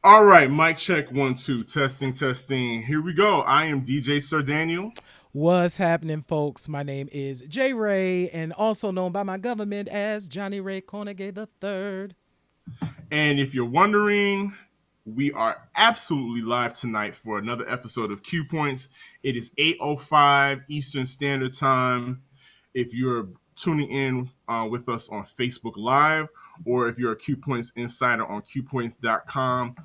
All right, mic check 1 2, testing, testing. Here we go. I am DJ Sir Daniel, What's happening, folks? My name is J Ray, and also known by my government as Johnny Ray Cornegay the Third. and if you're wondering, we are absolutely live tonight for another episode of Q Points. It is 8:05 Eastern Standard Time. If you're tuning in with us on Facebook Live, or if you're a Q Points insider on QPoints.com,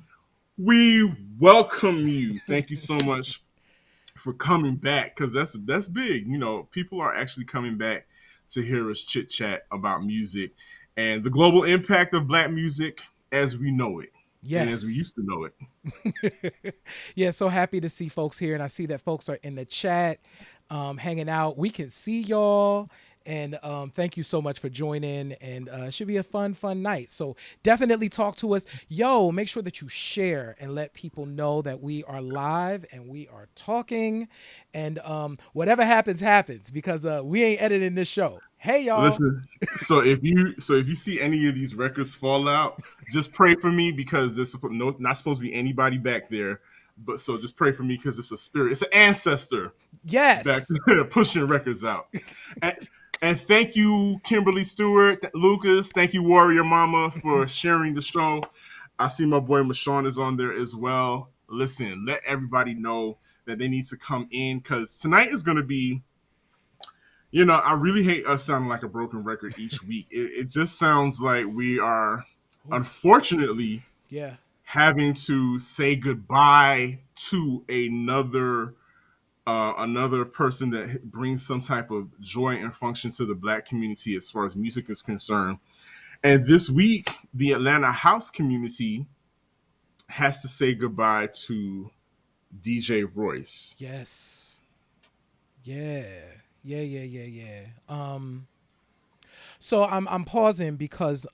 we welcome you. Thank you so much for coming back because that's big. People are actually coming back to hear us chit chat about music and the global impact of black music as we know it and as we Yes. used to know it. Yeah, so happy to see folks here, and I see that folks are in the chat, hanging out. We can see y'all, and thank you so much for joining. And it should be a fun night. So definitely talk to us, yo. Make sure that you share and let people know that we are live and we are talking, and whatever happens happens because we ain't editing this show. Hey, y'all. Listen, so if you see any of these records fall out, just pray for me because not supposed to be anybody back there. But so just pray for me because it's a spirit, it's an ancestor back Yes. there pushing records out. And, and thank you, Kimberly Stewart, Lucas. Thank you, Warrior Mama, for sharing the show. I see my boy Mashawn is on there as well. Listen, let everybody know that they need to come in because tonight is going to be. I really hate us sounding like a broken record each week. It just sounds like we are, Oof. unfortunately, Yeah. having to say goodbye to another person that brings some type of joy and function to the black community as far as music is concerned. And this week, the Atlanta house community has to say goodbye to DJ Royce. Yes. Yeah. Yeah. So I'm pausing because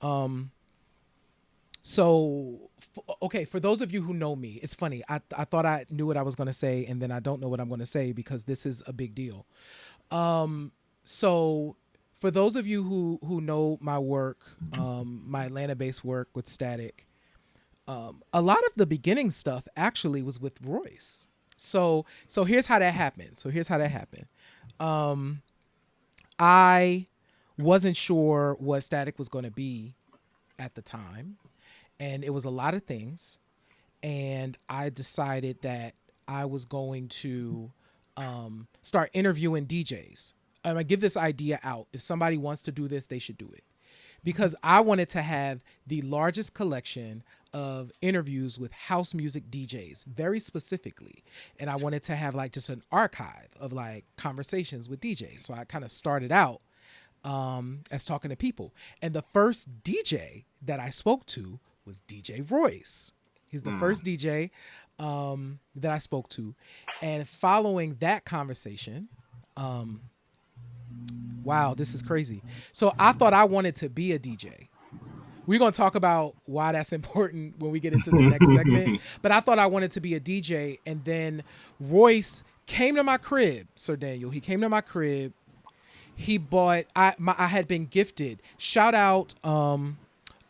okay, for those of you who know me, it's funny. I thought I knew what I was going to say, and then I don't know what I'm going to say because this is a big deal. So for those of you who know my work, my Atlanta based work with Static, a lot of the beginning stuff actually was with Royce. So here's how that happened. I wasn't sure what Static was going to be at the time, and it was a lot of things. And I decided that I was going to start interviewing DJs. I give this idea out. If somebody wants to do this, they should do it because I wanted to have the largest collection of interviews with house music DJs, very specifically. And I wanted to have like just an archive of like conversations with DJs. So I kind of started out as talking to people. And the first DJ that I spoke to was DJ Royce. He's the Mm. first DJ that I spoke to. And following that conversation, wow, this is crazy. So I thought I wanted to be a DJ. We're going to talk about why that's important when we get into the next segment. But I thought I wanted to be a DJ. And then Royce came to my crib, Sir Daniel. He came to my crib. He bought, I had been gifted. Shout out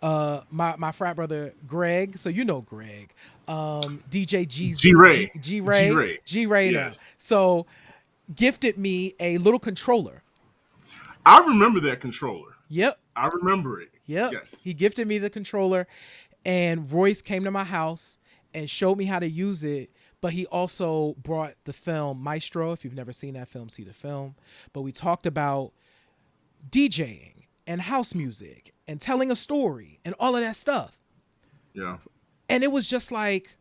my frat brother Greg. So you know Greg. DJ G GZ, Ray. G G Ray, Ray. G Ray now. Yes. So gifted me a little controller. I remember that controller. Yep. I remember it. Yep. Yes. He gifted me the controller, and Royce came to my house and showed me how to use it. But he also brought the film Maestro. If you've never seen that film, see the film. But we talked about DJing and house music and telling a story and all of that stuff. Yeah. And it was just like,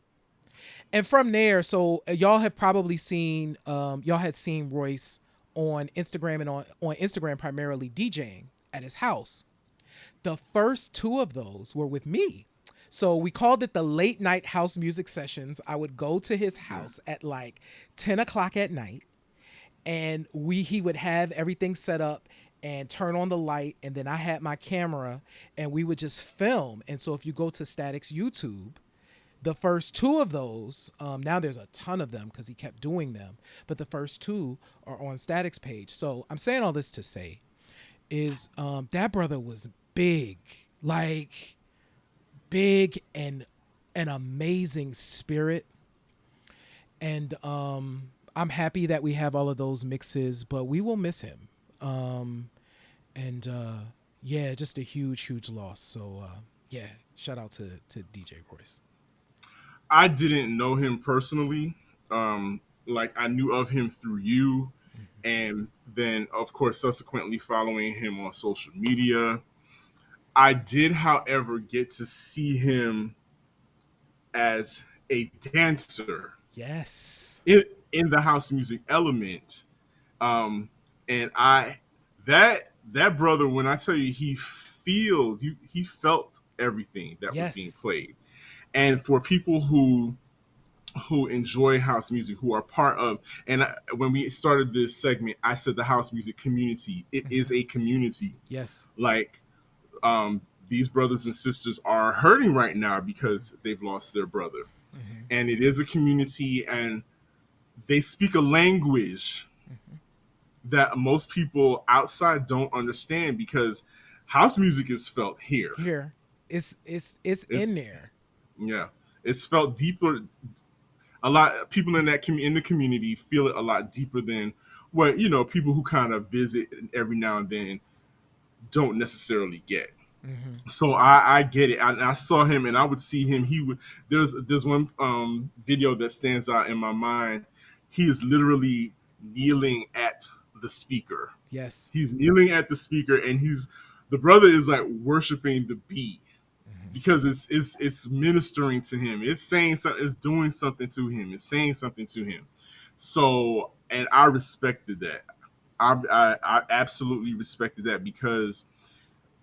and from there, so y'all have probably seen, y'all had seen Royce on Instagram and on Instagram primarily DJing at his house. The first two of those were with me. So we called it the late night house music sessions. I would go to his house at like 10 o'clock at night, and he would have everything set up and turn on the light, and then I had my camera and we would just film. And so if you go to Static's YouTube, the first two of those, now there's a ton of them because he kept doing them, but the first two are on Static's page. So I'm saying all this to say is that brother was big, like big and an amazing spirit, and I'm happy that we have all of those mixes, but we will miss him. Um, and yeah, just a huge loss. So yeah, shout out to DJ Royce. I didn't know him personally. Like I knew of him through you, and then of course subsequently following him on social media. I did, however, get to see him as a dancer Yes. in, in the house music element. Um, and I that brother, when I tell you he felt everything that was being Yes. played. And for people who enjoy house music, who are part of, and when we started this segment, I said the house music community. It Hmm. is a community. Yes. Like um, these brothers and sisters are hurting right now because they've lost their brother, Hmm. and it is a community, and they speak a language Hmm. that most people outside don't understand because house music is felt here. Here, it's in It's there. yeah, it's felt deeper. A lot of people in in the community feel it a lot deeper than what people who kind of visit every now and then don't necessarily get. Hmm. So I get it. I saw him and I would see him. He would there's one video that stands out in my mind. He is literally kneeling at the speaker. Yes. He's kneeling at the speaker and the brother is like worshiping the beat Hmm. because it's ministering to him. It's saying something. It's doing something to him. It's saying something to him. So and I respected that. I absolutely respected that because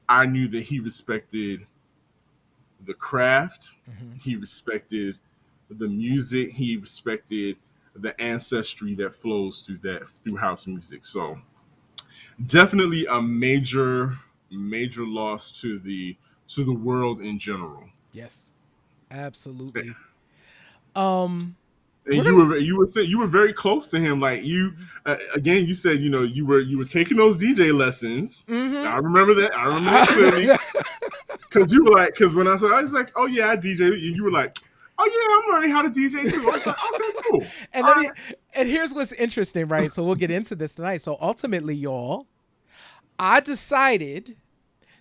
I knew that he respected the craft, Hmm. he respected the music, he respected the ancestry that flows through house music. So definitely a major loss to the world in general. Yes. Absolutely. Um, And we're gonna. you were very close to him. Like you again, you said you were taking those DJ lessons. Mm-hmm. I remember that. I remember that clearly. Because you were like, because when I was like, oh yeah, I DJ. You were like, oh yeah, I'm learning how to DJ too. I was like, okay, cool. And All let me. right. And here's what's interesting, right? So we'll get into this tonight. So ultimately, y'all, I decided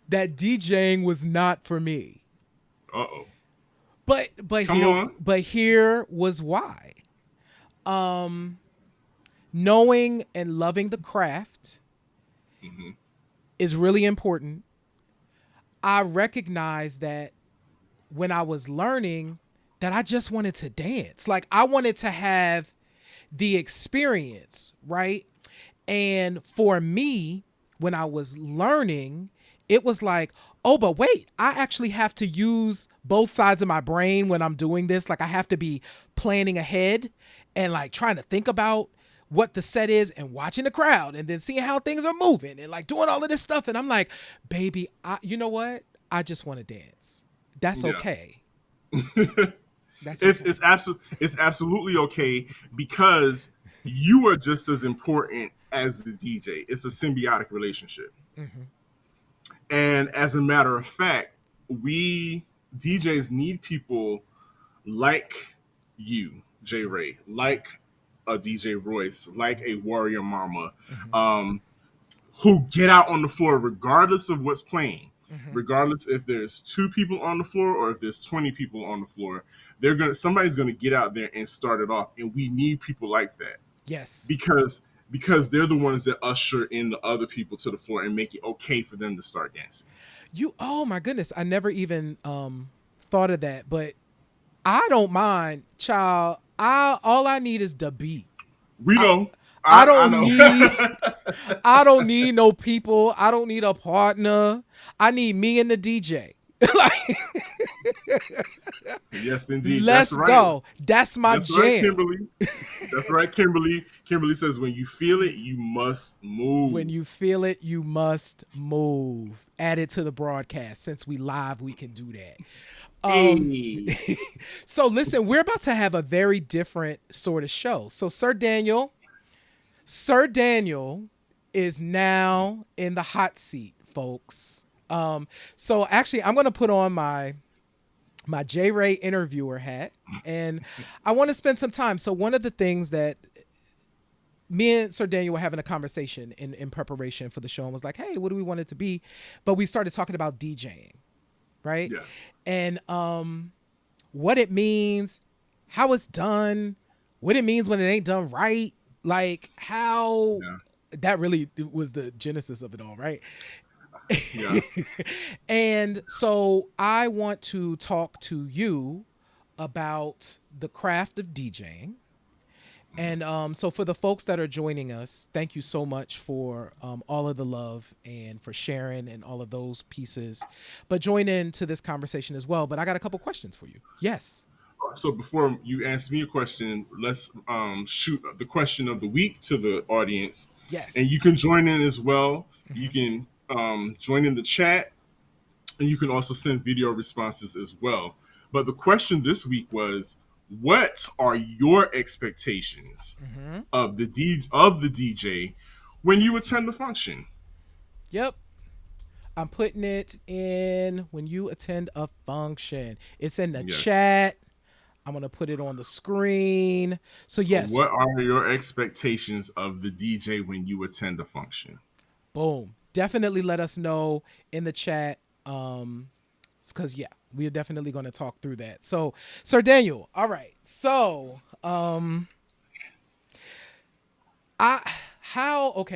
that DJing was not for me. Uh oh. But Come here on. but here was why. Um, Knowing and loving the craft Hmm. is really important. I recognize that when I was learning that I just wanted to dance. Like I wanted to have the experience, right? And for me, when I was learning, it was like, oh, but wait, I actually have to use both sides of my brain when I'm doing this. Like I have to be planning ahead and like trying to think about what the set is and watching the crowd and then seeing how things are moving and like doing all of this stuff. And I'm like, baby, you know what? I just want to dance. That's Yeah. okay. That's okay. It's absolutely okay because you are just as important as the DJ. It's a symbiotic relationship. Hmm. And as a matter of fact, we DJs need people like you, J Ray, like a DJ Royce, like a Warrior Mama, Hmm. um, who get out on the floor regardless of what's playing. Hmm. Regardless if there's two people on the floor or if there's 20 people on the floor, somebody's gonna get out there and start it off. And we need people like that Yes. because they're the ones that usher in the other people to the floor and make it okay for them to start dancing. Oh my goodness, I never even thought of that, but I don't mind, child. I All I need is the beat. We I know. I I don't need know. I don't need no people. I don't need a partner. I need me and the DJ. Like, Yes, indeed. That's let's right. go. That's my That's right, jam. Kimberly. That's right, Kimberly. Kimberly says, when you feel it, you must When move. you feel it, you must move. Add it to the broadcast. Since we live, we can do that. Um Hey. so listen, we're about to have a very different sort of show. So Sir Daniel is now in the hot seat, folks. So actually I'm going to put on my J Ray interviewer hat, and I want to spend some time. So one of the things that me and Sir Daniel were having a conversation in preparation for the show and was like, hey, what do we want it to be? But we started talking about DJing, right? Yes. And what it means, how it's done, what it means when it ain't done right, like how Yeah. that really was the genesis of it all, right? Yeah. And so I want to talk to you about the craft of DJing. And so, for the folks that are joining us, thank you so much for all of the love and for sharing and all of those pieces. But join into this conversation as well. But I got a couple questions for you. Yes. So before you ask me a question, let's shoot the question of the week to the audience, and Yes. you can join in as well. You Hmm. can join in the chat, and you can also send video responses as well. But the question this week was, what are your expectations Hmm. of the DJ when you attend the function? Yep. I'm putting it in when you attend a function. It's in the Yes. chat. I'm going to put it on the screen. So, yes, What are your expectations of the DJ when you attend a function? boom. Definitely let us know in the chat. Because, yeah, we're definitely going to talk through that. So, Sir Daniel, all right. So, I.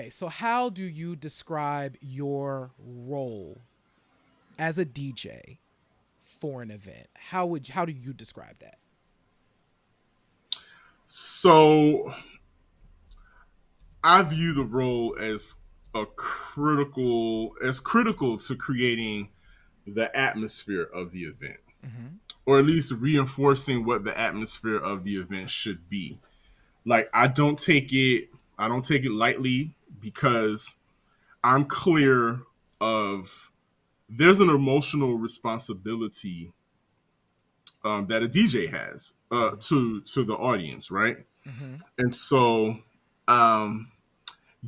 So how do you describe your role as a DJ for an event? How do you describe that? So I view the role as critical to creating the atmosphere of the event, Hmm. or at least reinforcing what the atmosphere of the event should be. Like I don't take it lightly, because I'm clear of there's an emotional responsibility that a DJ has Hmm. to the audience, right? Hmm. And so um,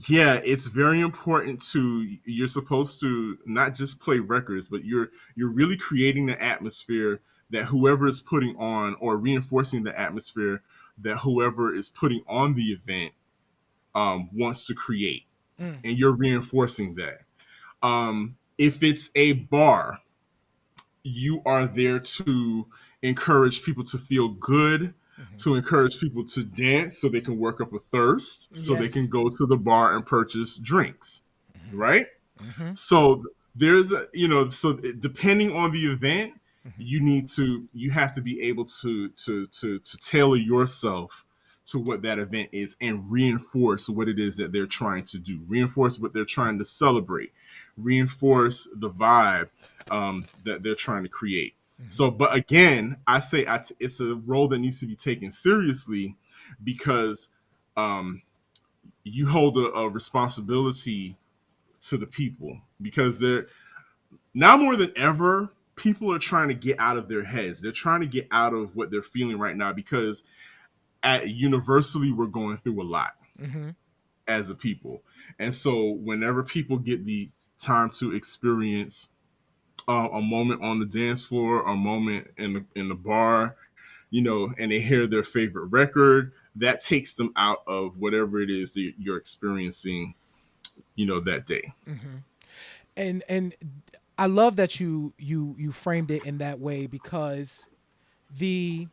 yeah, it's very important to you're supposed to not just play records, but you're really creating the atmosphere that whoever is putting on, or reinforcing the atmosphere that whoever is putting on the event wants to create, Mm. and you're reinforcing that. If it's a bar, you are there to encourage people to feel good, Hmm. to encourage people to dance so they can work up a thirst, so they can Yes. go to the bar and purchase drinks, Hmm. right? Hmm. So there's a, depending on the event, Hmm. you have to be able to tailor yourself to what that event is, and reinforce what it is that they're trying to do, reinforce what they're trying to celebrate, reinforce the vibe that they're trying to create. Hmm. So, but again, it's a role that needs to be taken seriously, because um, you hold a responsibility to the people, because they're now more than ever, people are trying to get out of their heads. They're trying to get out of what they're feeling right now, because at universally we're going through a lot Hmm. as a people. And so whenever people get the time to experience a moment on the dance floor, a moment in the bar, and they hear their favorite record, that takes them out of whatever it is that you're experiencing, that day. Hmm. And I love that you framed it in that way, because the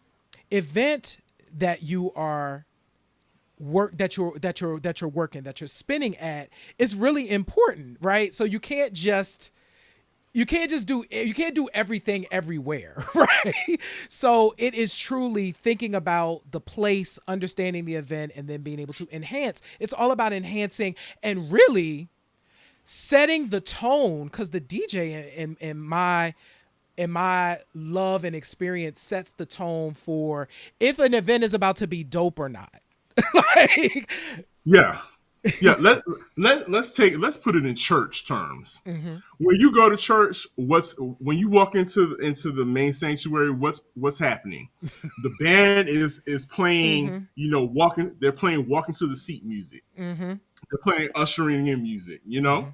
event that you are working, that you're spinning at, is really important, right? So you can't do everything everywhere, right? So it is truly thinking about the place, understanding the event, and then being able to enhance. It's all about enhancing and really setting the tone, because the DJ in my love and experience sets the tone for if an event is about to be dope or not. Like, Yeah. Yeah, let's put it in church terms. hmm. When you go to church, when you walk into the main sanctuary, what's happening? The band is playing, Hmm. they're playing walking to the seat music. Hmm. They're playing ushering in music, Hmm.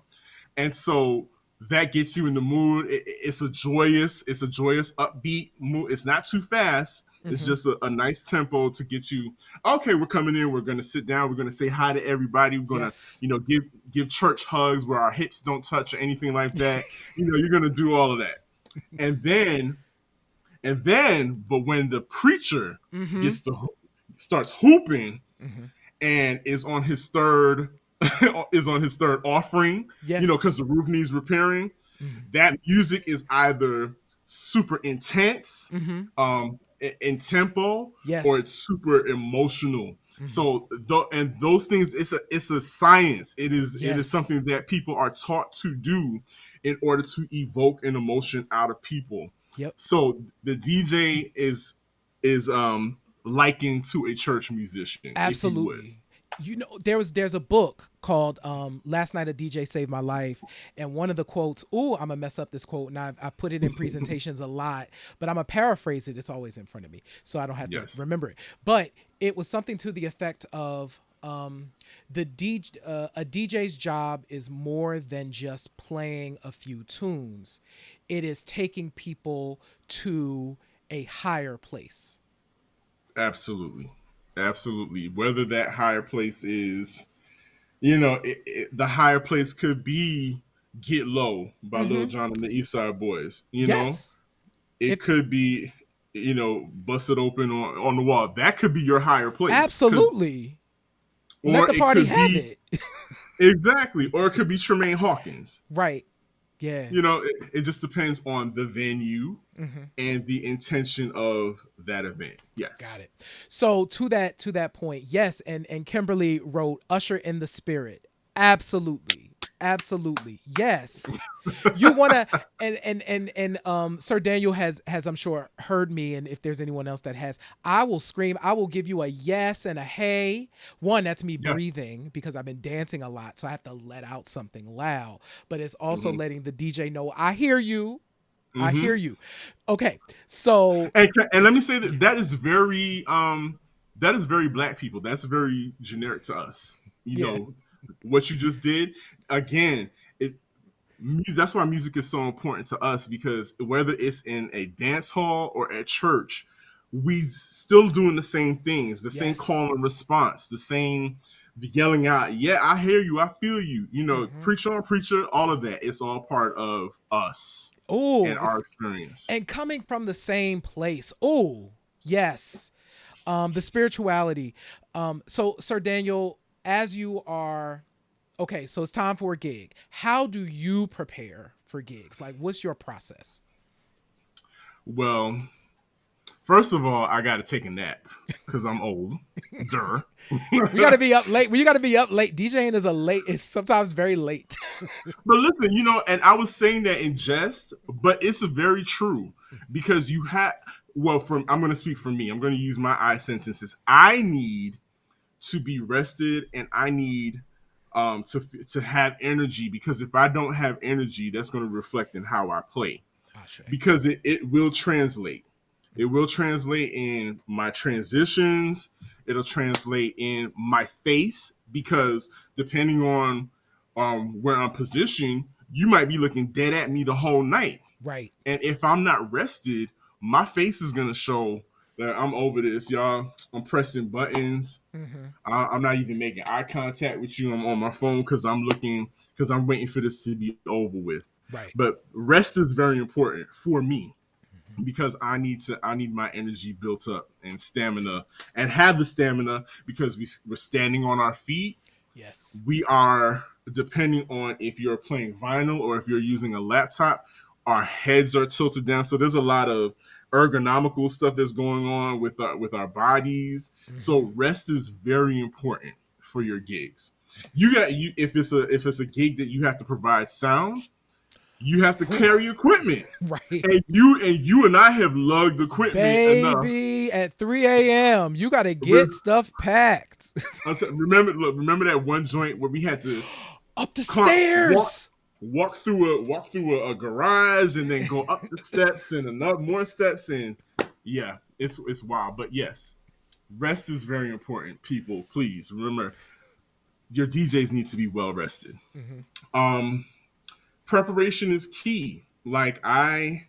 and so that gets you in the mood. It's a joyous, upbeat mood. It's not too fast. It's Mm-hmm. just a nice tempo to get you. Okay, we're coming in. We're gonna sit down. We're gonna say hi to everybody. We're gonna, Yes. give church hugs where our hips don't touch or anything like that. You're gonna do all of that, and but when the preacher Mm-hmm. gets to starts hooping Mm-hmm. and is on his third offering, Yes. because the roof needs repairing, Mm-hmm. that music is either super intense, Mm-hmm. in tempo, or Yes. it's super emotional. Mm-hmm. So and those things, it's a science. It is Yes. something that people are taught to do in order to evoke an emotion out of people. Yep. So the DJ is likened to a church musician, if you would. Absolutely. There's a book called Last Night a DJ Saved My Life, and one of the quotes, ooh, I'm gonna mess up this quote, and I put it in presentations a lot, but I'm gonna paraphrase it. It's always in front of me, so I don't have to Yes. remember it. But it was something to the effect of a DJ's job is more than just playing a few tunes. It is taking people to a higher place. Absolutely. Absolutely. Whether that higher place is, the higher place could be Get Low by Lil Mm-hmm. Jon and the East Side Boys. Yes. It If could be, Bust It Open on the Wall. That could be your higher place. Absolutely. Let Or the it party could have be, it. exactly, or it could be Tremaine Hawkins. Right. Yeah. It just depends on the venue Hmm. and the intention of that event. Got Yes. it. So to that point, yes, and Kimberly wrote Usher in the Spirit. Absolutely. Absolutely. Yes. You wanna and Sir Daniel has I'm sure heard me, and if there's anyone else that has, I will scream, I will give you a yes and a hey. One, that's me Yeah. breathing because I've been dancing a lot, so I have to let out something loud. But it's also Mm-hmm. letting the DJ know I hear you. I Mm-hmm. hear you. Okay. So And let me say yeah. that that is very black people. That's very generic to us. Yeah. What you just did again. It That's why music is so important to us, because whether it's in a dance hall or at church, we still doing the same things, the same Yes. call and response, the yelling out. Yeah, I hear you. I feel you. Hmm. Preacher on preacher. All of that. It's all part of us Oh, and our it's experience. and coming from the same place. Oh, yes. The spirituality. So Sir Daniel, as you are okay, so it's time for a gig. How do you prepare for gigs? Like, what's your process? Well, first of all, I got to take a nap because I'm old. Duh. We got to be up late. We got to be up late. DJing is a late. It's sometimes very late. But listen, and I was saying that in jest, but it's very true, because you have. Well, I'm going to speak for me. I'm going to use my I sentences. I need to be rested, and I need to have energy, because if I don't have energy, that's going to reflect in how I play, Ashe. because it will translate. It will translate in my transitions. It'll translate in my face, because depending on where I'm positioned, you might be looking dead at me the whole night. Right. And if I'm not rested, my face is gonna show that I'm over this, y'all. I'm pressing buttons. Mm-hmm. I'm not even making eye contact with you. I'm on my phone because I'm waiting for this to be over with. Right. But rest is very important for me, Mm-hmm. because I need my energy built up and stamina, and have the stamina, because we're standing on our feet. Yes. We are, depending on if you're playing vinyl or if you're using a laptop, our heads are tilted down. So there's a lot of ergonomical stuff that's going on with our bodies. Mm-hmm. So rest is very important for your gigs. If it's a gig that you have to provide sound, you have to Whew. carry equipment. Right. And you and I have lugged equipment enough. Baby, at 3 a.m., you got to get stuff packed. Remember that one joint where we had to Up the climb, walk stairs. walk through a garage, and then go up the steps and another more steps, and yeah, it's wild. But yes, rest is very important. People, please remember, your DJs need to be well rested. Mm-hmm. Um, preparation is key. Like I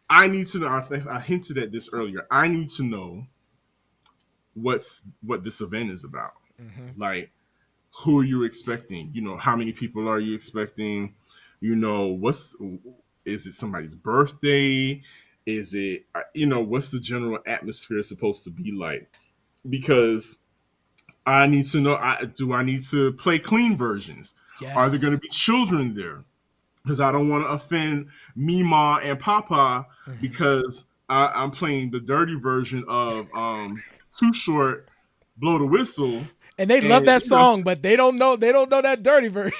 need to know. I think I hinted at this earlier. I need to know what this event is about. Mm-hmm. Like, who are you expecting? You know, how many people are you expecting? You know, what's is it somebody's birthday? Is it what's the general atmosphere supposed to be like? Because I need to know. I need to play clean versions? Are there going to Yes. be children there? Because I don't want to offend Mima and Papa Mm-hmm. because I'm playing the dirty version of Too Short, Blow the Whistle, And they love and that song, but they don't know that dirty version.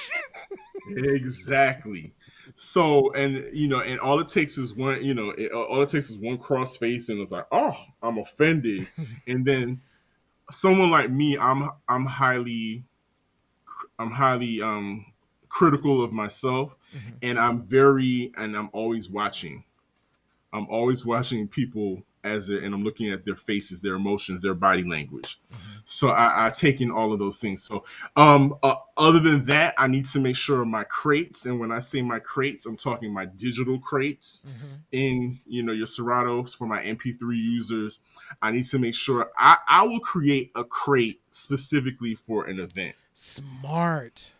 exactly. So and all it takes is one all it takes is one cross face and it's like, oh, I'm offended. And then someone like me, I'm highly critical of myself, Mm-hmm. and I'm always watching. I'm always watching people and I'm looking at their faces, their emotions, their body language. Mm-hmm. So I take in all of those things. So other than that, I need to make sure my crates, and when I say my crates, I'm talking my digital crates Mm-hmm. in your Serato for my MP3 users. I need to make sure I will create a crate specifically for an event Smart.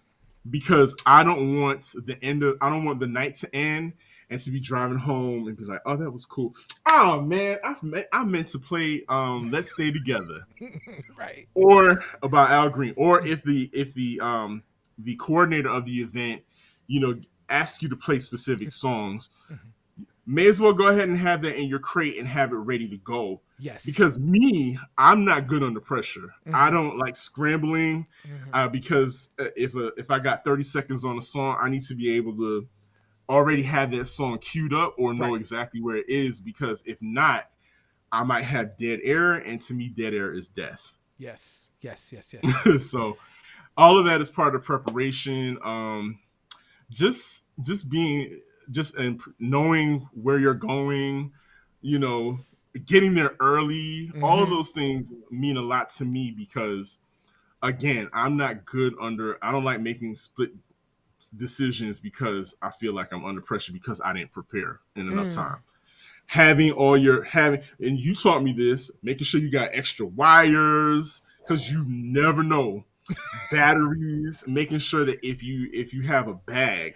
because I don't want the night to end and to be driving home and be like, oh, that was cool. Oh man, I meant to play Let's Stay Together Right. or about Al Green, or if the coordinator of the event, you know, asks you to play specific songs, Mm-hmm. may as well go ahead and have that in your crate and have it ready to go. Yes. Because I'm not good under pressure. I Mm-hmm. don't like scrambling Mm-hmm. because if I got 30 seconds on a song, I need to be able to already have that song queued up or know Right. exactly where it is. Because if not, I might have dead air, and to me, dead air is death. Yes. Yes. Yes. Yes. Yes. So all of that is part of preparation. Just being just and knowing where you're going, you know, getting there early, all of Mm-hmm. those things mean a lot to me because again, I don't like making split decisions because I feel like I'm under pressure because I didn't prepare in enough Mm. time. And you taught me this, making sure you got extra wires because you never know, batteries, making sure that if you have a bag,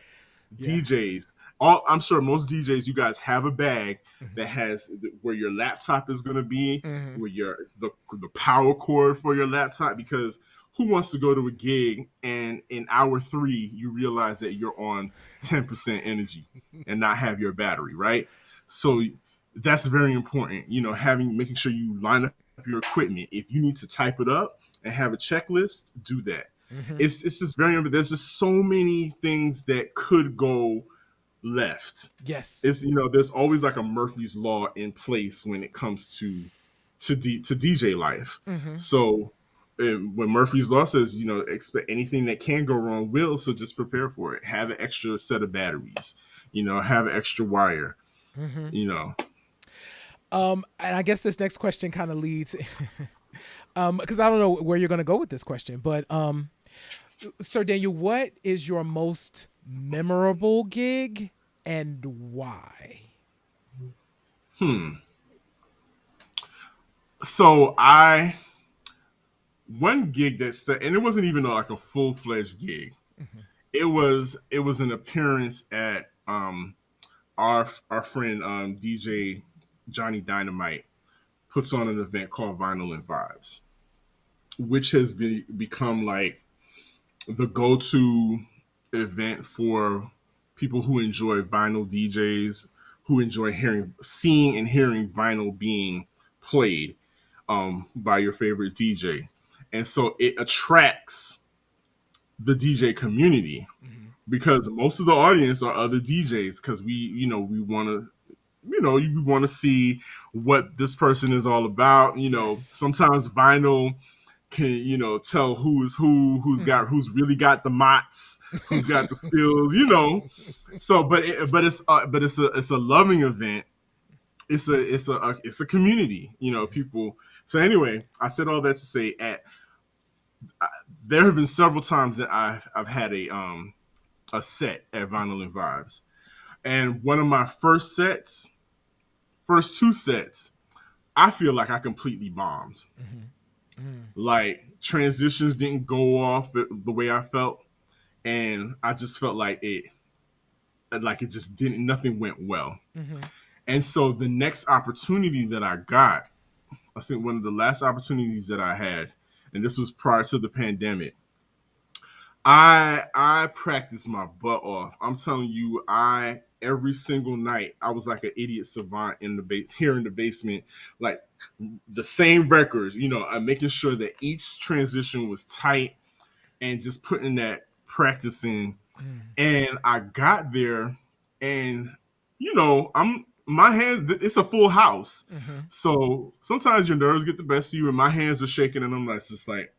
Yeah. DJs, all I'm sure most DJs, you guys have a bag Mm-hmm. that has where your laptop is going to be, Mm-hmm. where the power cord for your laptop, because who wants to go to a gig and in hour 3 you realize that you're on 10% energy and not have your battery, right? So that's very important, having making sure you line up your equipment. If you need to type it up and have a checklist, do that. Mm-hmm. It's just very, there's just so many things that could go left. Yes. There's always like a Murphy's law in place when it comes to DJ life. Mm-hmm. So when Murphy's law says, expect anything that can go wrong will, so just prepare for it. Have an extra set of batteries, have an extra wire, Mm-hmm. you know. And I guess this next question kind of leads, because I don't know where you're going to go with this question, but Sir Daniel, what is your most memorable gig and why? Hmm. So I one gig and it wasn't even like a full fledged gig. Mm-hmm. It was an appearance at our friend DJ Johnny Dynamite puts on an event called Vinyl and Vibes, which has become like the go to event for people who enjoy vinyl DJs, who enjoy seeing and hearing vinyl being played by your favorite DJ. And so it attracts the DJ community Mm-hmm. because most of the audience are other DJs because we want to you want to see what this person is all about. Yes. Sometimes vinyl can tell who is Mm-hmm. who's really got the mots, who's got the skills. So but it's a loving event. It's a community. People. So anyway, I said all that to say there have been several times that I've had a set at Vinyl and Vibes. And one of my first two sets, I feel like I completely bombed. Like transitions didn't go off the way I felt, and I just felt like it just didn't. Nothing went well. Mm-hmm. And so the next opportunity that I got, I think one of the last opportunities that I had, and this was prior to the pandemic. I practiced my butt off. I'm telling you, I every single night I was like an idiot savant in the base here in the basement, like the same records. I'm making sure that each transition was tight and just putting that practice in. Mm. And I got there, and I'm my hands. It's a full house, Mm-hmm. so sometimes your nerves get the best of you, and my hands are shaking, and I'm like, just like,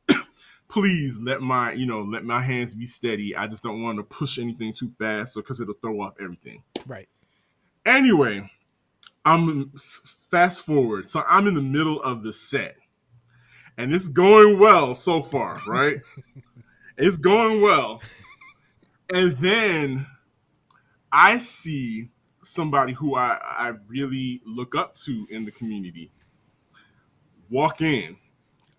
please let my hands be steady. I just don't want to push anything too fast, so because it'll throw off everything. Right. Anyway, I'm fast forward, so I'm in the middle of the set, and it's going well so far, right? It's going well, and then I see somebody who I really look up to in the community walk in,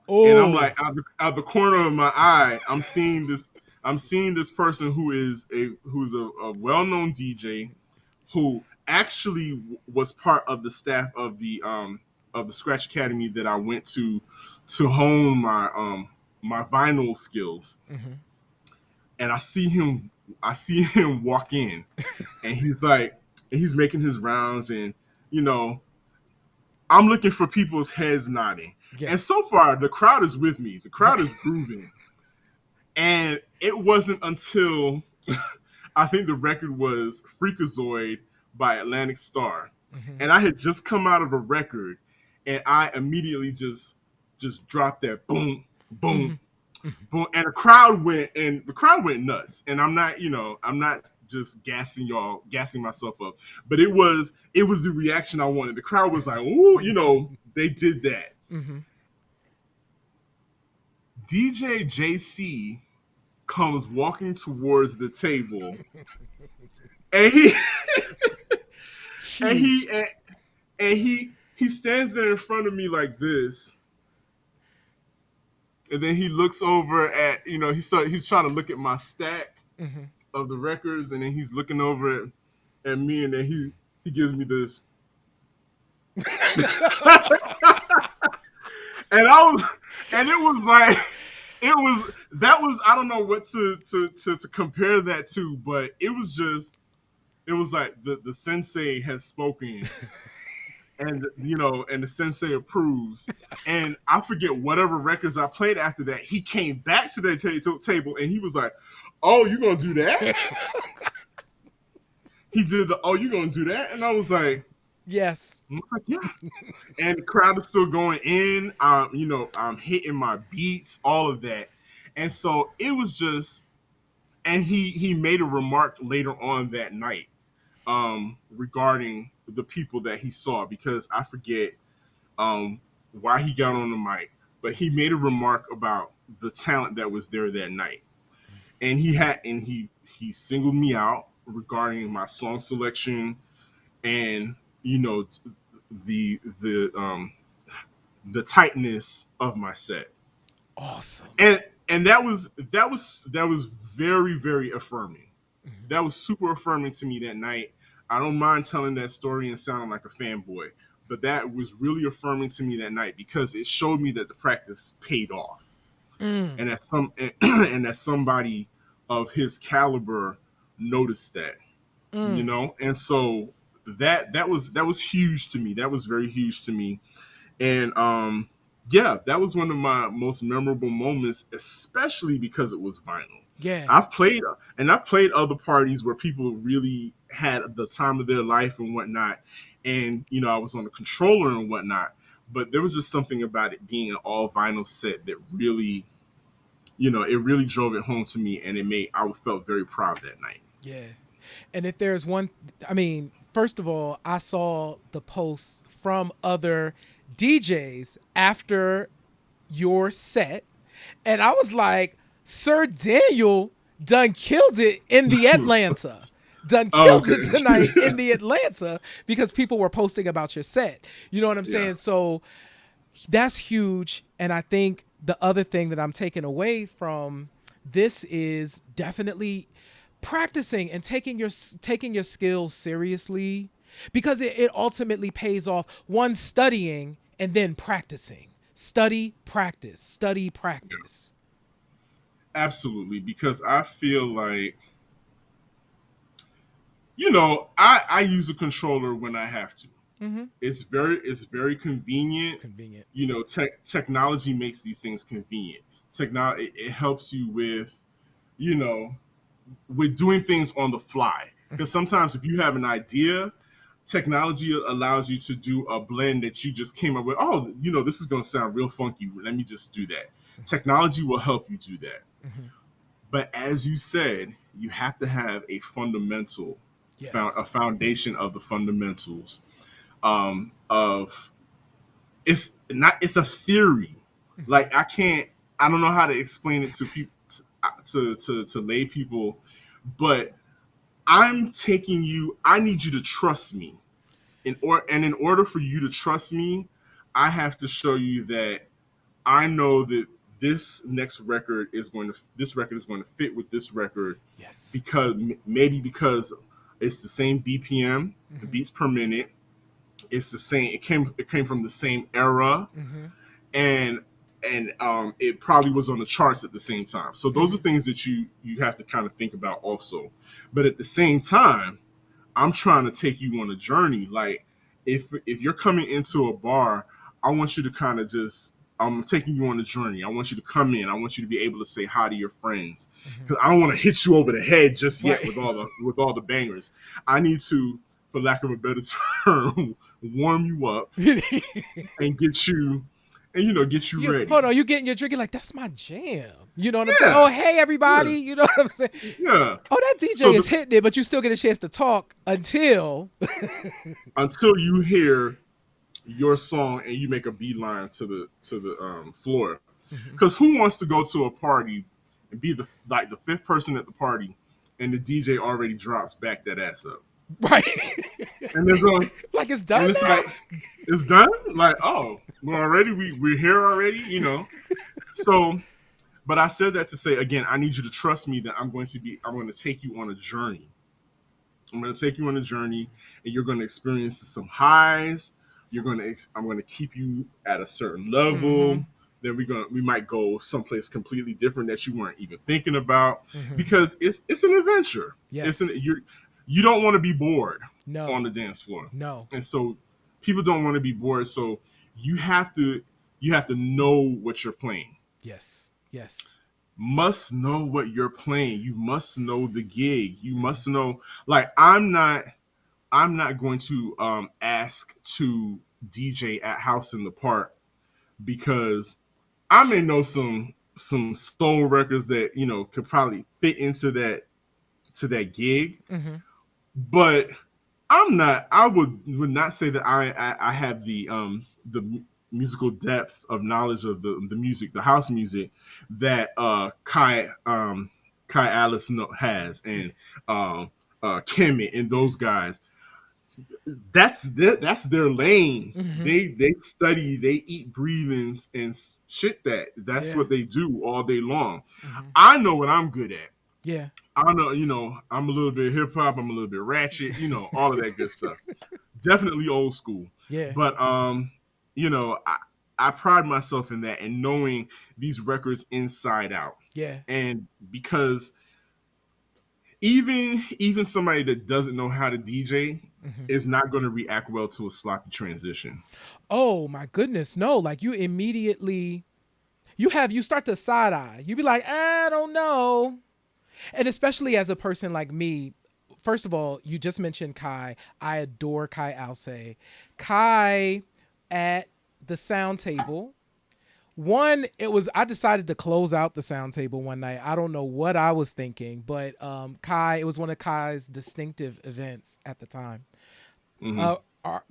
and I'm Oh. like, out the corner of my eye, I'm seeing this person who's a well-known DJ who actually was part of the staff of the Scratch Academy that I went to hone my vinyl skills. Mm-hmm. And I see him walk in, and he's making his rounds, and you know I'm looking for people's heads nodding. And Yes. so far, the crowd is with me. The crowd is grooving. And it wasn't until I think the record was Freakazoid by Atlantic Star. Mm-hmm. And I had just come out of a record, and I immediately just dropped that boom, Mm-hmm. boom, boom. And the crowd went nuts. And I'm not just gassing myself up. But it was the reaction I wanted. The crowd was like, ooh, they did that. Mm-hmm. DJ JC comes walking towards the table, and he and Huge. he and he stands there in front of me like this, and then he looks over at he's trying to look at my stack Mm-hmm. of the records, and then he's looking over at me, and then he gives me this, and I was and it was like I don't know what to compare that to, but it was like the sensei has spoken, and the sensei approves. And I forget whatever records I played after that. He came back to the table, and he was like, "Oh, you gonna do that?" He did the "Oh, you gonna do that?" And I was like, Yes. "Yeah." And the crowd is still going in. I'm hitting my beats, all of that, and so it was just. And he made a remark later on that night, regarding the people that he saw, because I forget why he got on the mic, but he made a remark about the talent that was there that night, and he singled me out regarding my song selection, and the the tightness of my set, Awesome. and that was very, very affirming. Mm-hmm. That was super affirming to me that night. I don't mind telling that story and sounding like a fanboy, but that was really affirming to me that night because it showed me that the practice paid off, Mm. and that and that somebody of his caliber noticed that, Mm. and so that was huge to me. That was very huge to me, and yeah, that was one of my most memorable moments, especially because it was vinyl. Yeah. I've played other parties where people really had the time of their life and whatnot, and I was on the controller and whatnot. But there was just something about it being an all vinyl set that really, it really drove it home to me, and I felt very proud that night. Yeah. And if there's one, I mean, first of all, I saw the posts from other DJs after your set, and I was like, Sir Daniel done killed it in the Atlanta. Done Oh, killed okay. it tonight in the Atlanta because people were posting about your set. You know what I'm Yeah. saying? So that's huge. And I think the other thing that I'm taking away from this is definitely practicing and taking your skills seriously, because it ultimately pays off. One, studying and then practicing. Study, practice, study, practice. Absolutely, because I feel like, I use a controller when I have to. Mm-hmm. It's very It's convenient. convenient. Technology makes these things convenient. Technology, it helps you you know with doing things on the fly. Because sometimes if you have an idea, technology allows you to do a blend that you just came up with. Oh, this is going to sound real funky. Let me just do that. Technology will help you do that. Mm-hmm. But as you said, you have to have a fundamental, Yes. a foundation of the fundamentals, of it's a theory. Mm-hmm. Like I don't know how to explain it to people, to lay people, but I need you to trust me. In order for you to trust me, I have to show you that I know that this record is going to fit with this record, Yes. because maybe because it's the same BPM, Mm-hmm. beats per minute. It's the same. It came from the same era, Mm-hmm. and it probably was on the charts at the same time. So those Mm-hmm. are things that you have to kind of think about also. But at the same time, I'm trying to take you on a journey. Like, if you're coming into a bar, I want you to kind of just I'm taking you on a journey. I want you to come in. I want you to be able to say hi to your friends, Mm-hmm. because I don't want to hit you over the head just yet Right. with all the bangers. I need to, for lack of a better term, warm you up and get you You hold ready. on, you getting your drink, you're like, that's my jam. You know what I'm saying? Oh, Yeah, hey everybody. yeah, You know what I'm saying? yeah. Oh, that So DJ is hitting it, but you still get a chance to talk until until you hear your song and you make a beeline to the floor. Mhm. Because who wants to go to a party and be the fifth person at the party, and the DJ already drops back that ass up, Right. and they're going, Like it's done and it's like, now? it's done. Like, oh, we're here already. So, but I said that to say, again, I need you to trust me that I'm going to take you on a journey. I'm going to take you on a journey, and you're going to experience some highs. I'm going to keep you at a certain Mm-hmm. level. Then we might go someplace completely different that you weren't even thinking about, Mm-hmm. because it's an adventure. Yes. You don't want to be bored on No. the dance floor, No. and so people don't want to be bored. So you have to you have to know what you're playing. Yes. Yes. Must know what you're playing. You must know the gig. You Mm-hmm. must know. Like, I'm not going to ask to DJ at House in the Park, because I may know some soul records that could probably fit into that gig, Mm-hmm. but I would not say that I have the musical depth of knowledge of the music, the house music, that Kai Alice has, and um Kemet and those guys. That's their lane. Mm-hmm. They study, they eat, breathings, and shit. That's Yeah. what they do all day long. Mm-hmm. I know what I'm good at. Yeah. I know, I'm a little bit hip hop, I'm a little bit ratchet, all of that good stuff. Definitely old school. Yeah. But you know, I, I pride myself in that, and knowing these records inside out. Yeah. And because even somebody that doesn't know how to DJ Mm-hmm. is not going to react well to a sloppy transition. Oh my goodness. No. Like you immediately you start to side eye. You be like, I don't know. And especially as a person like me, first of all, you just mentioned Kai. I adore Kai Alce. Kai at the sound table. One, it was I decided to close out the sound table one night. I don't know what I was thinking, but Kai, it was one of Kai's distinctive events at the time. Mm-hmm. are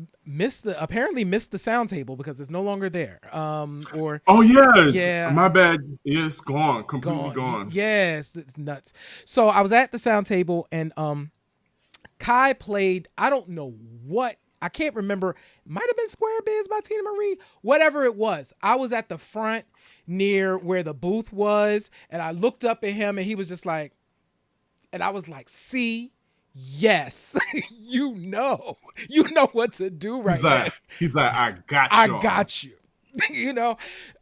apparently missed the sound table because it's no longer there. Or Oh yeah, yeah, my bad. Yeah, it's gone, completely gone. gone. Yes, it's nuts. So I was at the sound table and Kai played, I don't know what, I can't remember. Might have been Square Biz by Tina Marie. Whatever it was. I was at the front near where the booth was, and I looked up at him and he was just like, and I was like, see, yes, you know what to do He's right now. like, he's like, I got I y'all. got you. you know,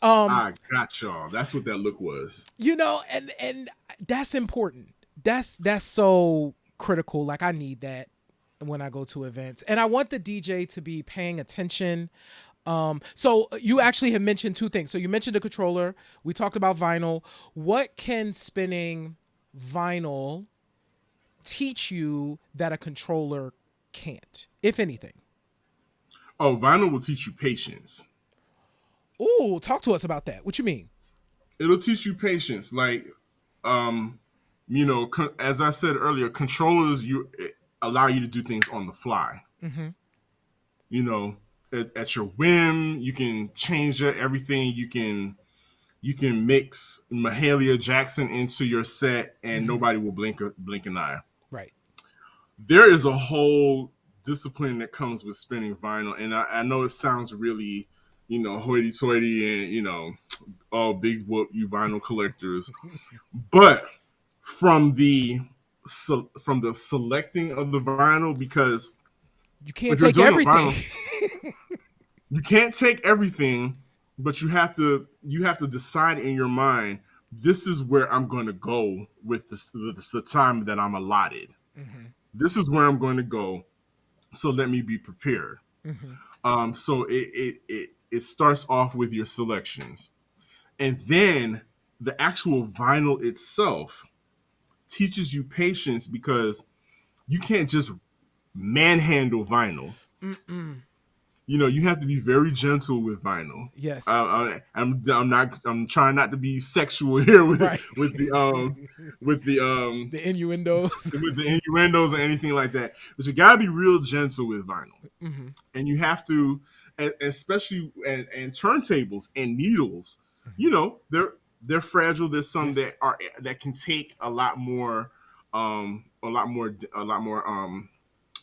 um, I got y'all. That's what that look was. and that's important. That's so critical. Like I need that when I go to events, and I want the DJ to be paying attention. So you actually have mentioned two things. So you mentioned the controller. We talked about vinyl. What can spinning vinyl teach you that a controller can't, if anything? Oh, vinyl will teach you patience. Ooh, talk to us about that. What you mean? It'll teach you patience. Like, um, as I said earlier, controllers allow you to do things on the fly. Mm-hmm. You know, at your whim, you can change everything. You can mix Mahalia Jackson into your set, and Mm-hmm. nobody will blink an eye. Right. There is a whole discipline that comes with spinning vinyl, and I know it sounds really, hoity-toity, and oh, big whoop, you vinyl collectors. But from the from the selecting of the vinyl, because You can't if you're take doing a everything. vinyl, you can't take everything, but you have to decide in your mind, this is where I'm going to go with the time that I'm allotted. Mm-hmm. This is where I'm going to go. So let me be prepared. Mm-hmm. So it starts off with your selections, and then the actual vinyl itself teaches you patience, because you can't just manhandle vinyl. Mm-mm. You have to be very gentle with vinyl. Yes. I'm trying not to be sexual here with Right. with the with the The innuendos. with the innuendos or anything like that. But you gotta be real gentle with vinyl, Mm-hmm. and you have to, especially and turntables and needles. Mm-hmm. They're fragile. There's some Yes. that can take a lot more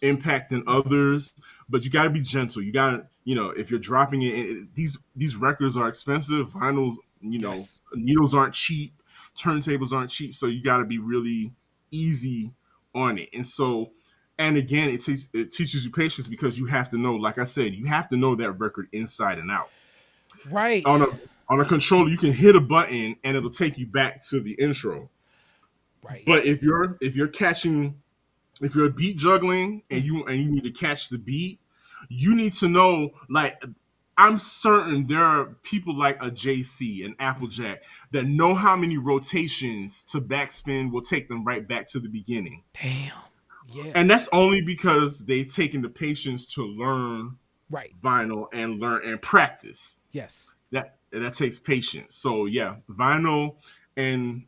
impact than others, but you got to be gentle. You got to, if you're dropping these records are expensive. Vinyls, Yes. needles aren't cheap, turntables aren't cheap, so you got to be really easy on it. And again, it teaches you patience, because you have to know, like I said, you have to know that record inside and out. Right. On a controller, you can hit a button and it'll take you back to the intro. Right. But if you're beat juggling, and Mm. you need to catch the beat, you need to know, like, I'm certain there are people like a JC and Applejack that know how many rotations to backspin will take them right back to the beginning. Damn. Yeah. And that's only because they've taken the patience to learn Right. vinyl and learn and practice. Yes. That takes patience. So yeah, vinyl, and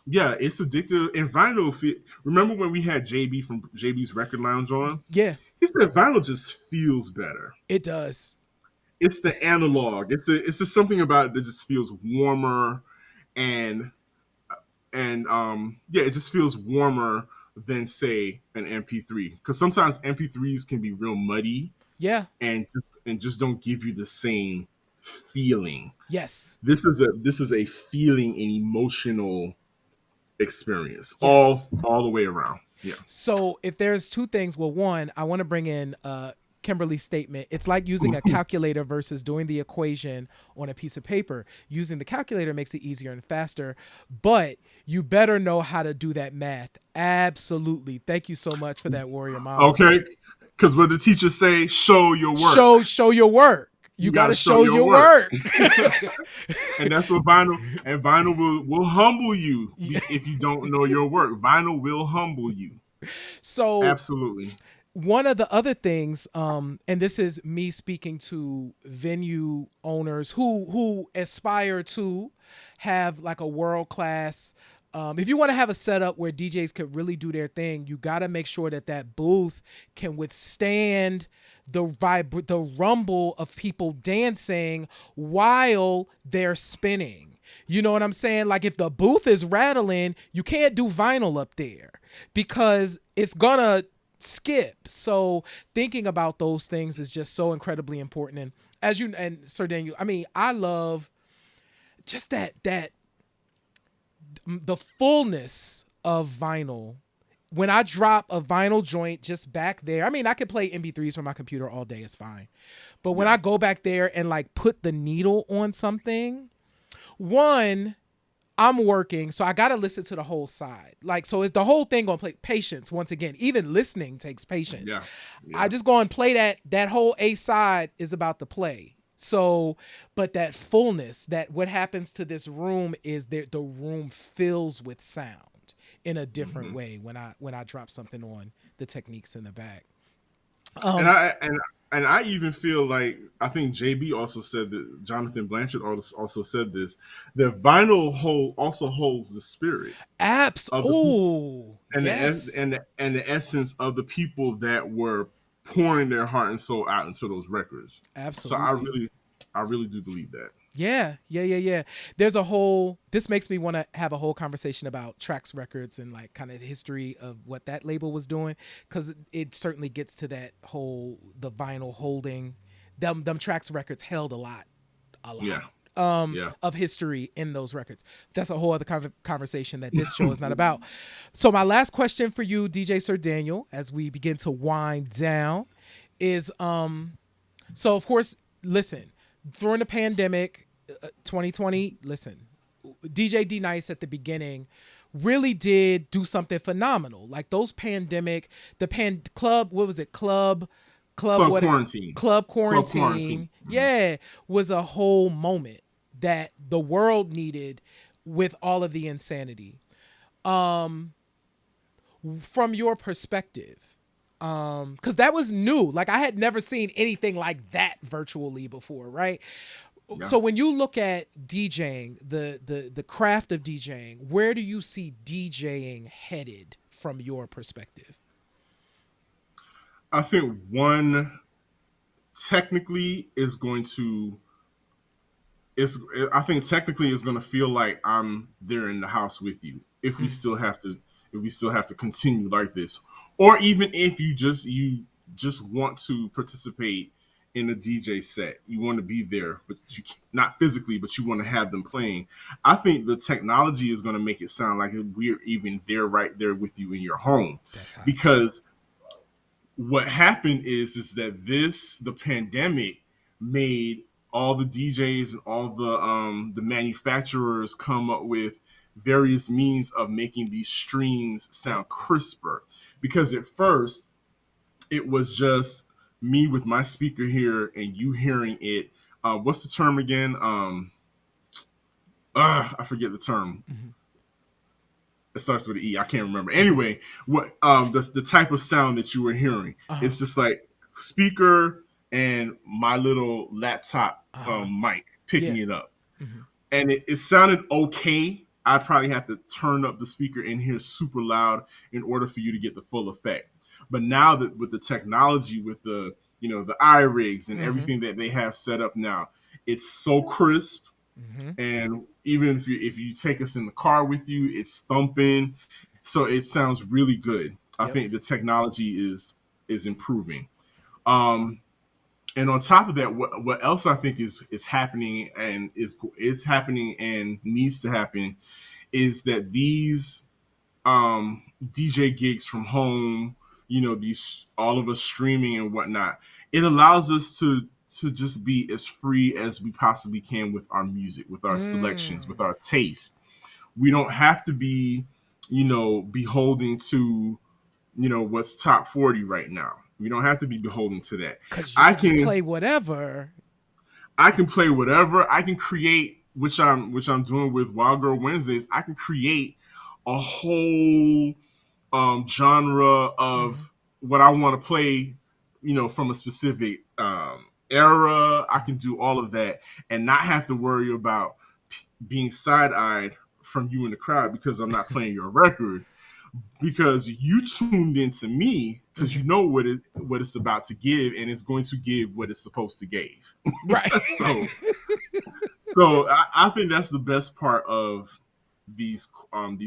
yeah, it's addictive. And vinyl, remember when we had JB from JB's Record Lounge on? Yeah. He said vinyl just feels better. It does. It's the analog. It's just something about it that just feels warmer, and yeah, it just feels warmer than, say, an MP3. Because sometimes MP3s can be real muddy, Yeah. and just don't give you the same feeling. Yes. This is a feeling and emotional experience, Yes. all the way around. Yeah. So if there's two things, well, one, I want to bring in Kimberly's statement. It's like using a calculator versus doing the equation on a piece of paper. Using the calculator makes it easier and faster, but you better know how to do that math. Absolutely. Thank you so much for that, Warrior Mama. Okay. Because what the teachers say, show your work. Show your work. You You got got to to show show your your work. work. And that's what vinyl will humble you if you don't know your work. Vinyl will humble you. So Absolutely. one of the other things, and this is me speaking to venue owners who aspire to have like a world class If you want to have a setup where DJs could really do their thing, you got to make sure that that booth can withstand the rumble of people dancing while they're spinning. You know what I'm saying? Like if the booth is rattling, you can't do vinyl up there because it's gonna skip. So thinking about those things is just so incredibly important. And as you and Sir Daniel, I mean, I love just that the fullness of vinyl. When I drop a vinyl joint just back there, I mean, I could play MP3s from my computer all day, it's fine. But when Yeah. I go back there and like put the needle on something, one, I'm working, so I gotta listen to the whole side. Like, so is the whole thing gonna play patience once again. Even listening takes patience. Yeah. I Yeah. just go and play that whole A side is about to play. So, but that fullness, that what happens to this room is that the room fills with sound in a different Hmm. way when I drop something on the techniques in the back. And Um, I even feel like I think JB also said that Jonathan Blanchard also said this that vinyl also holds the spirit apps. of the people Oh, and yes, and the essence of the people that were pouring their heart and soul out into those records. So absolutely. I really do believe that. Yeah, yeah, yeah, yeah. There's a whole. This makes me want to have a whole conversation about Trax Records and like kind of the history of what that label was doing, because it certainly gets to that whole the vinyl holding. Them Trax Records held a lot Yeah, yeah. of history in those records. That's a whole other conversation that this show is not about. So my last question for you, DJ Sir Daniel, as we begin to wind down, is so of course, listen, during the pandemic, 2020, listen, DJ D Nice at the beginning really did do something phenomenal. Like those pandemic, the club, what was it? Club Club what quarantine, club club quarantine. quarantine. Yeah, was a whole moment that the world needed with all of the insanity. Um from your perspective, because that was new. Like I had never seen anything like that virtually before, right? Yeah. So when you look at DJing, the craft of DJing, where do you see DJing headed from your perspective? I think one technically is going to it's I think technically it's going to feel like I'm there in the house with you Mm, if we still have to continue like this, or even if you just want to participate in a DJ set, you want to be there, but not physically, but you want to have them playing. I think the technology is going to make it sound like we're even there, right there with you in your home, that's hot. because what happened is that the pandemic made all the DJs and all the manufacturers come up with various means of making these streams Yep. sound crisper. Because at first it was just me with my speaker here and you hearing it. What's the term again? I forget the term. Mm-hmm. It starts with an E. I can't remember. Anyway, what the type of sound that you were hearing? Uh huh. It's just like speaker and my little laptop Uh huh. mic picking Yeah. it up, Mm-hmm. and it sounded okay. I'd probably have to turn up the speaker in here super loud in order for you to get the full effect. But now that with the technology, with the the iRigs and Mm-hmm. everything that they have set up now, it's so crisp, Mm-hmm. and even if you take us in the car with you, it's thumping, so it sounds really good. I Yep. think the technology is improving. Um, and on top of that, what else I think is happening and is happening and needs to happen is that these DJ gigs from home, these all of us streaming and whatnot, it allows us to just be as free as we possibly can with our music, with our selections, with Mm. our taste. We don't have to be, beholden to, what's top 40 right now. We don't have to be beholden to that. Cause you I could just can play whatever. I can play whatever. I can create, which I'm doing with Wild Girl Wednesdays. I can create a whole genre Mm-hmm. of what I want to play, from a specific era. I can do all of that and not have to worry about being side eyed from you in the crowd because I'm not playing your record, because you tuned into me because Mm-hmm. you know what it's about to give, and it's going to give what it's supposed to give. Right. so I think that's the best part of these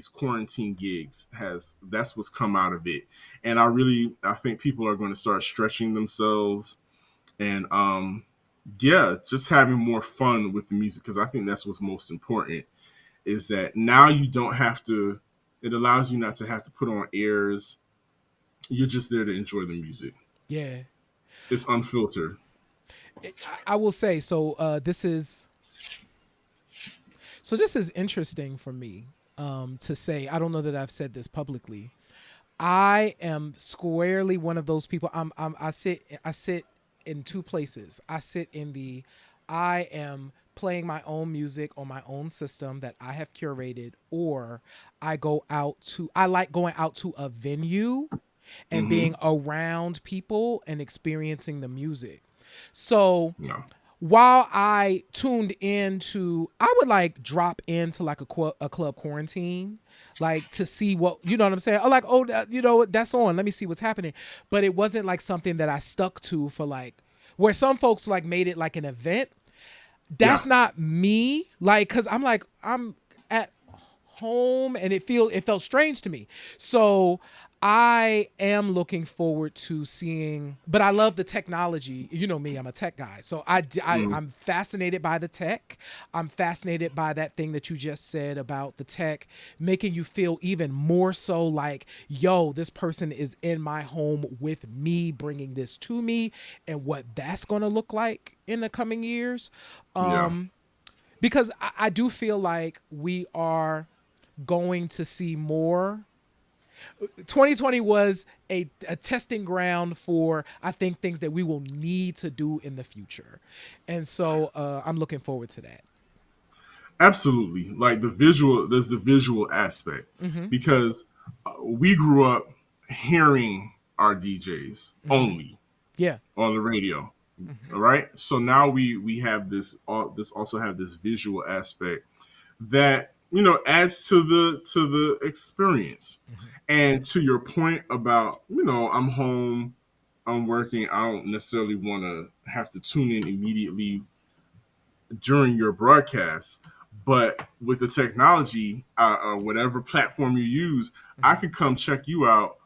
quarantine gigs. Has That's what's come out of it. And I think people are going to start stretching themselves, and yeah, just having more fun with the music, because I think that's what's most important, is that now you don't have to, it allows you not to have to put on airs. You're just there to enjoy the music. Yeah. It's unfiltered. I will say so. This is interesting for me to say. I don't know that I've said this publicly. I am squarely one of those people. I sit in two places. I sit in the I am playing my own music on my own system that I have curated, or I like going out to a venue and Mm-hmm. being around people and experiencing the music. So Yeah. while I tuned into, I would like drop into like a club quarantine, like to see what, you know what I'm saying? Oh, like, oh, you know what, that's on. Let me see what's happening. But it wasn't like something that I stuck to for like, where some folks like made it like an event. Yeah. That's not me. Like, cause I'm like, I'm at home and it felt strange to me. So I am looking forward to seeing, but I love the technology. You know me, I'm a tech guy. So Mm. I'm fascinated by the tech. I'm fascinated by that thing that you just said about the tech making you feel even more so like, yo, this person is in my home with me, bringing this to me, and what that's going to look like in the coming years. Yeah. Because I do feel like we are going to see more. 2020 was a testing ground for, I think, things that we will need to do in the future. And so I'm looking forward to that. Absolutely. Like the visual, there's the visual aspect, Mm-hmm. because we grew up hearing our DJs Mm-hmm. only Yeah. on the radio. Mm-hmm. All right. So now we have this also have this visual aspect that, adds to the experience. Mm-hmm. And to your point about, I'm home, I'm working, I don't necessarily want to have to tune in immediately during your broadcast. But with the technology, whatever platform you use, I Mm-hmm. can come check you out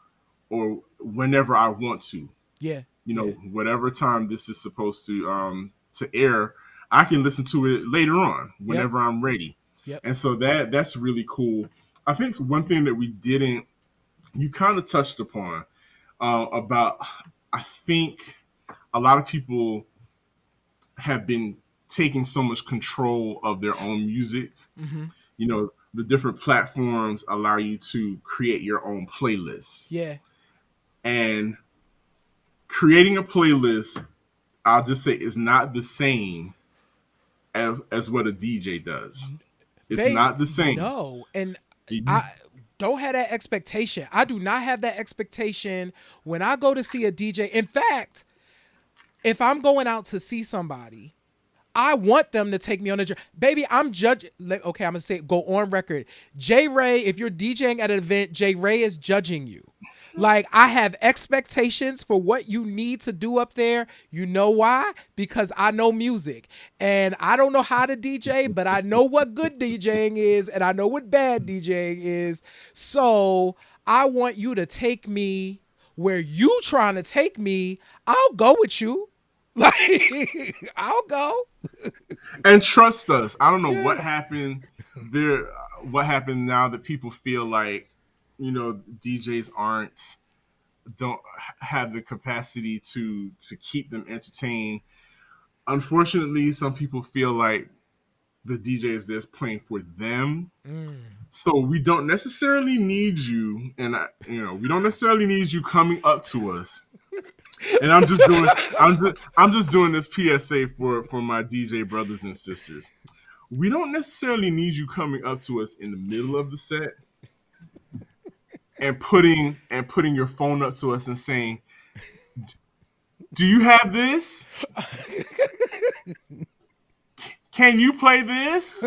or whenever I want to. Yeah. Yeah. Whatever time this is supposed to air, I can listen to it later on Yep. whenever I'm ready. Yep. And so that's really cool. I think one thing that we didn't, you kind of touched upon, about, I think a lot of people have been taking so much control of their own music. Mm-hmm. The different platforms allow you to create your own playlists. Yeah. And creating a playlist, I'll just say, is not the same as what a DJ does. It's not the same. No. And You, I don't have that expectation. I do not have that expectation when I go to see a DJ. In fact, if I'm going out to see somebody, I want them to take me on a journey. Baby, I'm judging. Okay, I'm gonna say go on record. J Ray, if you're DJing at an event, J Ray is judging you. Like, I have expectations for what you need to do up there. You know why? Because I know music. And I don't know how to DJ, but I know what good DJing is and I know what bad DJing is. So I want you to take me where you trying to take me. I'll go with you. Like, I'll go. and trust us. I don't know what Yeah. happened there. What happened now that people feel like, DJs aren't don't have the capacity to keep them entertained. Unfortunately, some people feel like the DJ is just playing for them. Mm. So we don't necessarily need you, and we don't necessarily need you coming up to us. And I'm just doing this PSA for my DJ brothers and sisters. We don't necessarily need you coming up to us in the middle of the set and putting your phone up to us and saying, "Do you have this? Can you play this?"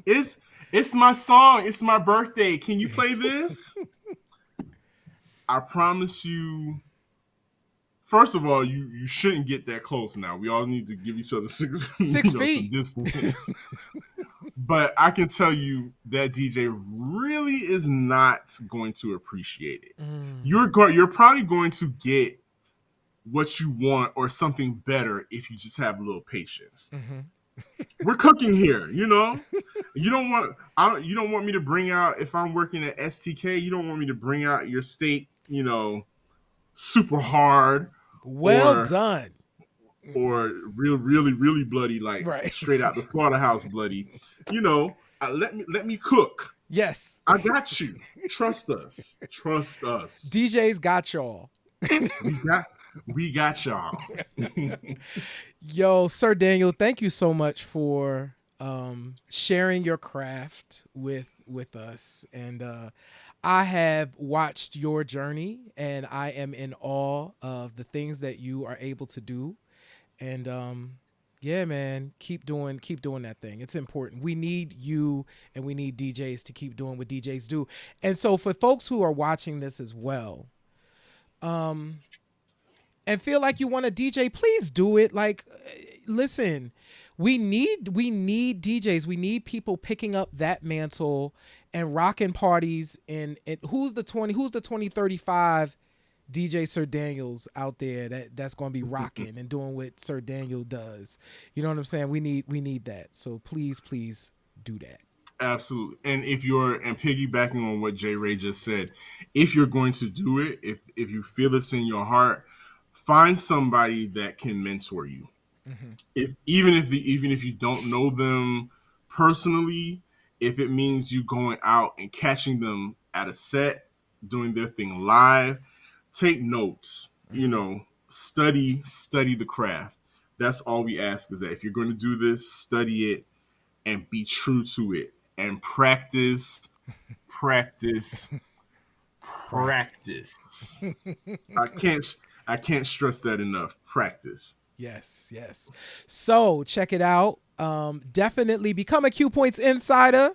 It's it's my song. It's my birthday. Can you play this? I promise you. First of all, you shouldn't get that close now. We all need to give each other Six some feet. distance. But I can tell you that DJ really is not going to appreciate it. Mm. You're probably going to get what you want or something better if you just have a little patience. Mm-hmm. We're cooking here, you know. You don't want me to bring out if I'm working at STK. You don't want me to bring out your steak, super hard Well or done. really bloody, like Right. straight out the slaughterhouse bloody. Let me cook. Yes. I got you. Trust us. Trust us. DJ's got y'all. We got we got y'all. Yo, Sir Daniel, thank you so much for sharing your craft with us. And I have watched your journey, and I am in awe of the things that you are able to do. And yeah, man, keep doing that thing. It's important. We need you, and we need DJs to keep doing what DJs do. And so for folks who are watching this as well, um, and feel like you want to DJ, please do it. Like, listen, we need DJs. We need people picking up that mantle and rocking parties. And who's the 2035 DJ Sir Daniels out there that's going to be rocking and doing what Sir Daniel does. You know what I'm saying? We need that. So please do that. Absolutely. And piggybacking on what Jay Ray just said, if you're going to do it, if you feel it's in your heart, find somebody that can mentor you. Mm-hmm. If even if you don't know them personally, if it means you going out and catching them at a set, doing their thing live, take notes. Mm-hmm. Study the craft. That's all we ask is that if you're going to do this, study it and be true to it and practice, practice. I can't I can't stress that enough. Practice. Yes, yes. So check it out. Definitely become a Q Points insider.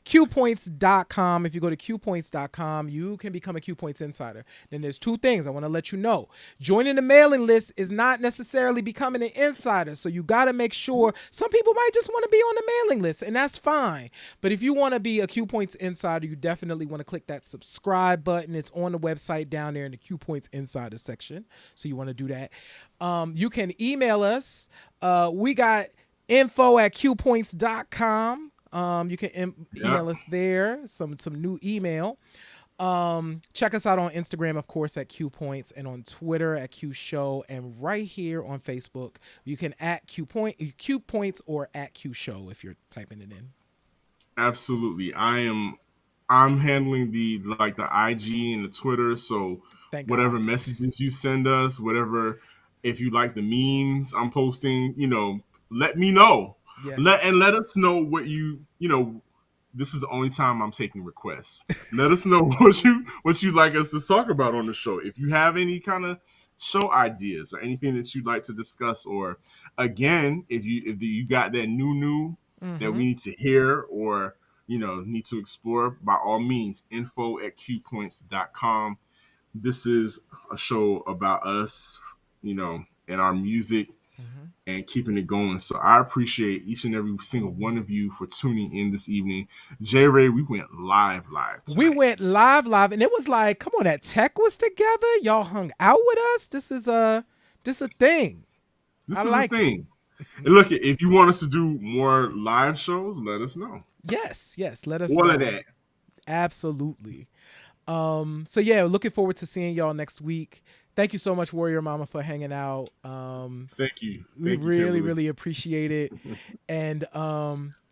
QPoints.com. If you go to QPoints.com, you can become a Q Points insider. Then there's two things I want to let you know. Joining the mailing list is not necessarily becoming an insider. So you got to make sure. Some people might just want to be on the mailing list, and that's fine. But if you want to be a Q Points insider, you definitely want to click that subscribe button. It's on the website down there in the Q Points insider section. So you want to do that. You can email us. We got info@qpoints.com. You can email us there, some new email. Check us out on Instagram, of course, at Q Points, and on Twitter at Q Show, and right here on Facebook, you can at Q Points or at Q Show if you're typing it in. Absolutely. I'm handling the IG and the Twitter, so Thank whatever God. messages you send us, whatever if you like the memes I'm posting, let me know. Yes. Let us know what this is the only time I'm taking requests. Let us know what you like us to talk about on the show. If you have any kind of show ideas or anything that you'd like to discuss, or again, if you got that new that Mm-hmm. we need to hear or need to explore, by all means, info@qpoints.com. This is a show about us, and our music Mm-hmm. and keeping it going. So I appreciate each and every single one of you for tuning in this evening. J Ray, we went live We tonight. went live, and it was like, come on, that tech was together. Y'all hung out with us. This a thing. I This is a like it. thing. And look, if you want us to do more live shows, let us know. Yes. Let us All of know. that. Absolutely. So yeah, looking forward to seeing y'all next week. Thank you so much, Warrior Mama, for hanging out. Thank you. We Thank you, really, Kimberly. really appreciate it. And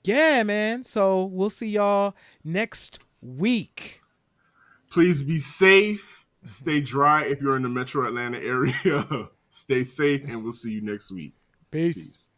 yeah, man. So we'll see y'all next week. Please be safe. Stay dry if you're in the metro Atlanta area. Stay safe, and we'll see you next week. Peace. Peace.